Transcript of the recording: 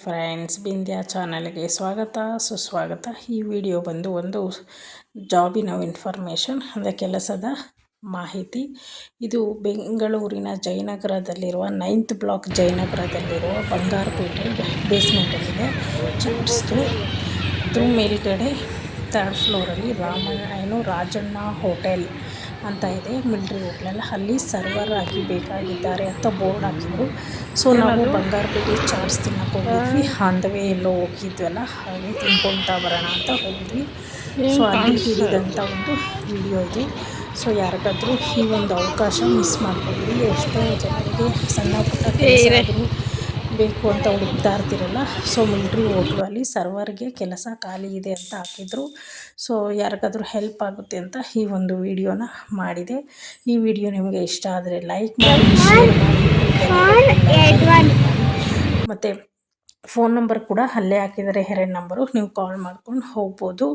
Friends, Bindya ಚಾನಲ್ಗೆ ಸ್ವಾಗತ ಸುಸ್ವಾಗತ. ಈ ವಿಡಿಯೋ ಬಂದು ಒಂದು ಜಾಬಿನ ಇನ್ಫಾರ್ಮೇಷನ್ ಅಂದರೆ ಕೆಲಸದ ಮಾಹಿತಿ. ಇದು ಬೆಂಗಳೂರಿನ ಜಯನಗರದಲ್ಲಿರುವ 9th ಬ್ಲಾಕ್ ಜಯನಗರದಲ್ಲಿರುವ ಬಂಗಾರಪೇಟೆ ಬೇಸ್ಮೆಂಟಲ್ಲಿದೆ. ಚಾಟ್ಸ್ದು ಅದ್ರ ಮೇಲ್ಗಡೆ 3rd ಫ್ಲೋರಲ್ಲಿ ರಾಜಣ್ಣ ಹೋಟೆಲ್ ಅಂತ ಇದೆ. ಮಿಲ್ಟ್ರಿ ಹೋಟ್ಲಲ್ಲ ಅಲ್ಲಿ ಸರ್ವರ್ ಆಗಿ ಬೇಕಾಗಿದ್ದಾರೆ ಅಂತ ಬೋರ್ಡ್ ಹಾಕಿದ್ರು. ಸೊ ನಾವು ಬಂಗಾರಪೇಟೆ ಚಾಟ್ಸ್ ತಿನ್ನಕ್ಕೆ ಹೋಗಿದ್ವಿ. ಆನ್ ದ ವೇ ಎಲ್ಲೋ ಹೋಗಿದ್ವಲ್ಲ, ಹಾಗೆ ತಿನ್ಕೊಳ್ತಾ ಬರೋಣ ಅಂತ ಹೋಗಿದ್ವಿ. ಸೊ ಅಲ್ಲಿ ಹಿಡಿದಂಥ ಒಂದು ವಿಡಿಯೋ ಇದು. ಸೊ ಯಾರಿಗಾದ್ರೂ ಈ ಒಂದು ಅವಕಾಶ ಮಿಸ್ ಮಾಡ್ಕೊಂಡಿರಿ. ಎಷ್ಟೋ ಜನರಿಗೆ ಸಣ್ಣ ಪುಟ್ಟ ಕೆಲಸ ಬೇಕು ಅಂತ ಹುಡುಕ್ತಾ ಇರ್ತಿರಲ್ಲ. ಸೊ ಮಿಲ್ಟ್ರಿ ಹೋಟ್ಲು ಅಲ್ಲಿ ಸರ್ವರ್ಗೆ ಕೆಲಸ ಖಾಲಿ ಇದೆ ಅಂತ ಹಾಕಿದ್ರು. ಸೊ ಯಾರಿಗಾದ್ರೂ ಹೆಲ್ಪ್ ಆಗುತ್ತೆ ಅಂತ ಈ ಒಂದು ವಿಡಿಯೋನ ಮಾಡಿದೆ. ಈ ವಿಡಿಯೋ ನಿಮಗೆ ಇಷ್ಟ ಆದರೆ ಲೈಕ್ ಮಾಡಿ, ಶೇರ್ ಮಾಡಿ, ಮತ್ತು ಫೋನ್ ನಂಬರ್ ಕೂಡ ಅಲ್ಲೇ ಹಾಕಿದ್ದಾರೆ, 2 ನಂಬರು, ನೀವು ಕಾಲ್ ಮಾಡ್ಕೊಂಡು ಹೋಗ್ಬೋದು.